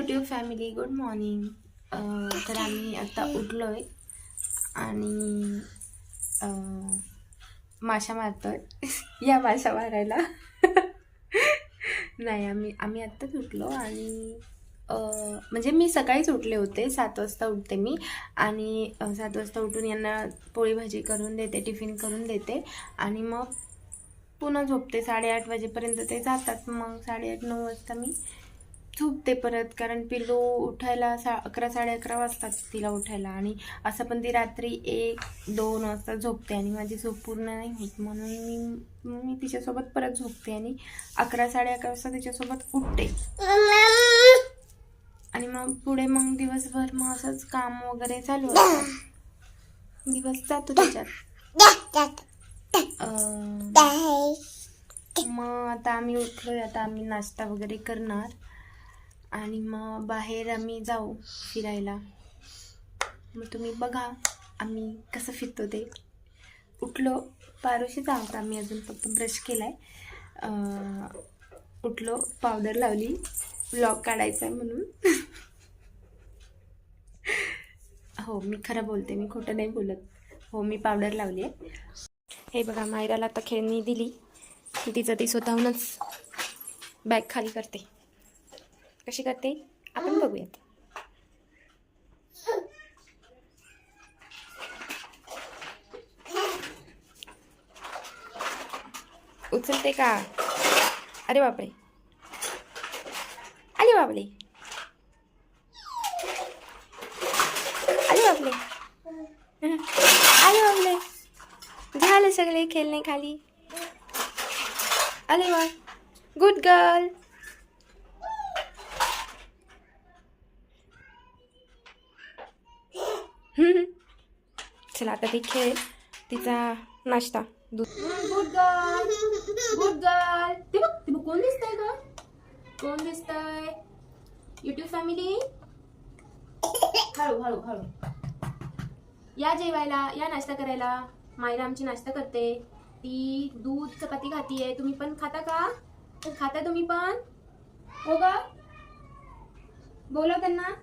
YouTube family, good morning. तर आम्ही आता उठलोय आणि माशा मारतोय. या माशा मारायला. नाही, आम्ही आत्ताच उठलो आणि म्हणजे मी सकाळीच उठले होते. 7 वाजता उठते मी आणि 7 वाजता उठून यांना पोळी भाजी करून देते, टिफिन करून देते आणि मग पुन्हा झोपते. 8:30 वाजेपर्यंत ते जातात. मग 8:30-9 वाजता मी झोपते परत, कारण पिल्लू उठायला 11 11:30 वाजतात तिला उठायला. आणि असं पण ती रात्री 1-2 वाजता झोपते आणि माझी झोप पूर्ण नाही होत, म्हणून मी तिच्यासोबत परत झोपते आणि 11 11:30 वाजता तिच्यासोबत उठते. आणि मग पुढे मग दिवसभर मग असंच काम वगैरे चालू असतं. दिवस जातो त्याच्यात. मग आता आम्ही उठलोय. आता आम्ही नाश्ता वगैरे करणार आणि मग बाहेर आम्ही जाऊ फिरायला. मग तुम्ही बघा आम्ही कसं फिरतो ते. उठलो, पारोशीच आहोत आम्ही, अजून फक्त ब्रश केलाय. उठलो, पावडर लावली, व्लॉग काढायचा आहे म्हणून. हो, मी खरं बोलते, मी खोटं नाही बोलत. हो, मी पावडर लावली आहे. हे बघा, मायराला आता खेळणी दिली. तिचं ती स्वतःहूनच बॅग खाली करते. कशी करते आपण बघूयात. उचलते का? अरे बापरे, अरे बापरे, अरे बापरे, अरे बापरे, झाले सगळे खेळणे खाली. अरे वा, गुड गर्ल. चला आता ती खेळ, तिचा नाश्ता दूध. Good girl, good girl. ते बघ कोण दिसतंय ग? कोण दिसतंय? यूट्यूब फॅमिली, हळू हळू हळू या जेवायला, या नाश्ता करायला. मायरा आमची नाश्ता करते. ती दूध चपाती खातीये. तुम्ही पण खाता का? खाता तुम्ही पण? हो ग, बोलव त्यांना,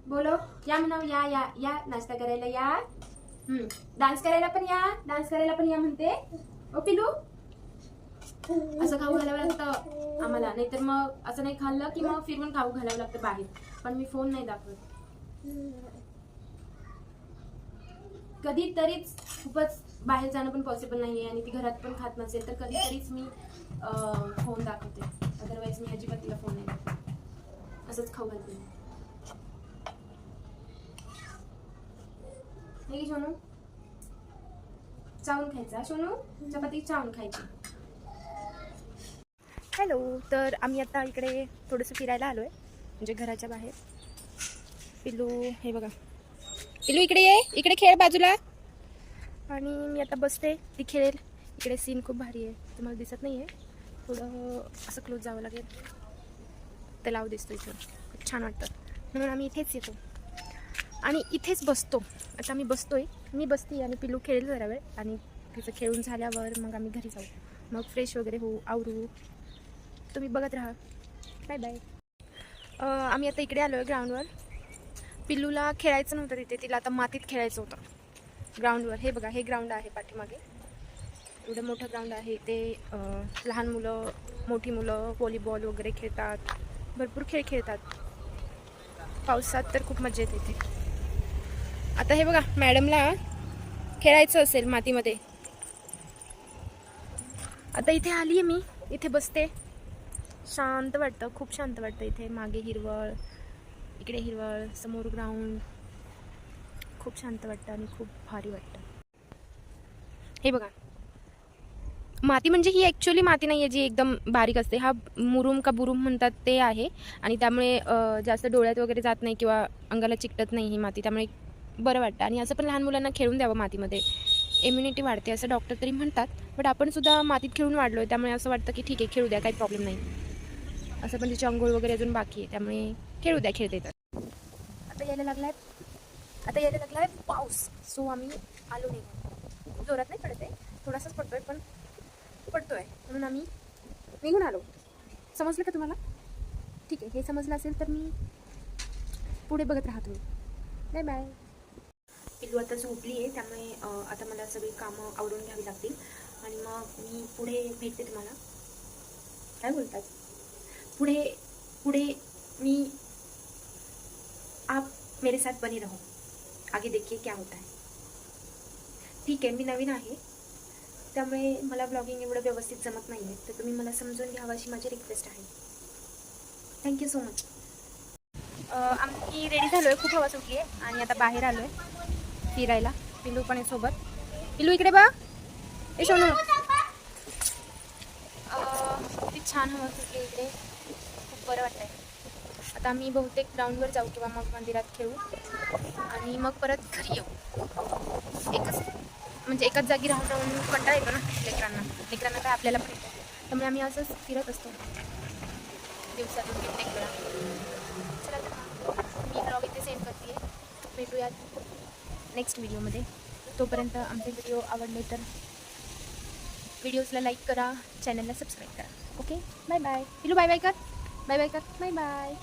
बोलव. या म्हणाव, या या या नाश्ता करायला या. डान्स करायला पण या, डान्स करायला पण या म्हणते. ओ पिलू, असं खाऊ घालावं लागतं आम्हाला, नाहीतर मग असं नाही खाल्लं की मग फिरवून खाऊ घालावं लागतं बाहेर. पण मी फोन नाही दाखवत. कधीतरीच, खूपच बाहेर जाणं पण पॉसिबल नाहीये आणि ती घरात पण खात नसेल तर कधीतरीच मी फोन दाखवते. अदरवाईज मी अजिबात तिला फोन नाही दाखवत. असंच खाऊ घालते. हे की सोनू, चावून खायचा. सोनू, चपाती चावून खायची. हॅलो, तर आम्ही आता इकडे थोडंसं फिरायला आलोय, म्हणजे घराच्या बाहेर. पिल्लू, हे बघा, पिल्लू इकडे ये, इकडे खेळ बाजूला. आणि मी आता बसते, ती खेळेल. इकडे सीन खूप भारी आहे, तुम्हाला दिसत नाही आहे, थोडं असं क्लोज जावं लागेल. तलाव दिसतो इथं, खूप छान वाटतं, म्हणून आम्ही इथेच येतो आणि इथेच बसतो. आता आम्ही बसतोय, मी बसते आणि पिल्लू खेळेल जरा वेळ, आणि तिचं खेळून झाल्यावर मग आम्ही घरी जाऊ. मग फ्रेश वगैरे होऊ, आवरू. तुम्ही बघत राहा. Bye bye. आम्ही आता इकडे आलो आहे ग्राउंडवर. पिल्लूला खेळायचं नव्हतं तिथे, तिला आता मातीत खेळायचं होतं ग्राउंडवर. हे बघा, हे ग्राउंड आहे पाठीमागे, एवढं मोठं ग्राउंड आहे ते. लहान मुलं, मोठी मुलं व्हॉलीबॉल वगैरे खेळतात, भरपूर खेळ खेळतात. पावसात तर खूप मजा येते इथे. आता हे बघा, मॅडमला खेळायचं असेल मातीमध्ये. आता इथे आली आहे मी, इथे बसते. शांत वाटतं, खूप शांत वाटतं इथे. मागे हिरवळ, इकडे हिरवळ, समोर ग्राउंड. खूप शांत वाटतं आणि खूप भारी वाटतं. हे बघा, माती म्हणजे ही ॲक्च्युअली माती नाही आहे जी एकदम बारीक असते. हा मुरुम का बुरुम म्हणतात ते आहे, आणि त्यामुळे जास्त डोळ्यात वगैरे जात नाही किंवा अंगाला चिकटत नाही ही माती, त्यामुळे बरं वाटतं. आणि असं पण लहान मुलांना खेळून द्यावं मातीमध्ये, इम्युनिटी वाढते असं डॉक्टर तरी म्हणतात. बट आपण सुद्धा मातीत खेळून वाढलो आहे, त्यामुळे असं वाटतं की ठीक आहे, खेळू द्या, काही प्रॉब्लेम नाही. असं पण तिची अंघोळ वगैरे अजून बाकी आहे, त्यामुळे खेळू द्या, खेळते. तर आता यायला लागलाय पाऊस, सो आम्ही आलो नाही. जोरात नाही पडत आहे, थोडासाच पडतोय, पण पडतोय म्हणून आम्ही निघून आलो. समजलं का तुम्हाला? ठीक आहे, हे समजलं असेल तर मी पुढे बघत राहा तुम्ही. Bye bye. पिल्लू आता झोपली आहे, त्यामुळे आता मला सगळी कामं आवरून घ्यावी लागतील आणि मग मी पुढे भेटते तुम्हाला. काय बोलतात, पुढे पुढे मी, आप मेरे साथ बने रहो, आगे देखिए क्या होता है. ठीक आहे, मी नवीन आहे त्यामुळे मला ब्लॉगिंग एवढं व्यवस्थित जमत नाही आहे, तर तुम्ही मला समजून घ्यावं अशी माझी रिक्वेस्ट आहे. Thank you so much. आम्ही रेडी झालो आहे, खूप हवा सुटली आहे आणि आता बाहेर आलो आहे फिरायला. पिल्लू पण आहे सोबत. पिल्लू इकडे बघ. ए सोनू. किती छान हवा सुटली इकडे, खूप बरं वाटतं आहे. आता आम्ही बहुतेक ग्राउंडवर जाऊ किंवा मग मंदिरात खेळू आणि मग परत घरी येऊ. एकाच जागी राहून राहून कंटाळा येतो ना लेकरांना काय आपल्याला पण येतो. त्यामुळे आम्ही असंच फिरत असतो दिवसातून कित्येक वेळा. चला तर मी ब्लॉग इथे सेंड करते. भेटूयात नेक्स्ट व्हिडिओमध्ये. तोपर्यंत आमचे व्हिडिओ आवडले तर व्हिडिओजला लाईक करा, चॅनलला सबस्क्राईब करा. Okay, bye bye. पिलू बाय बाय कर. बाय बाय कर. Bye bye.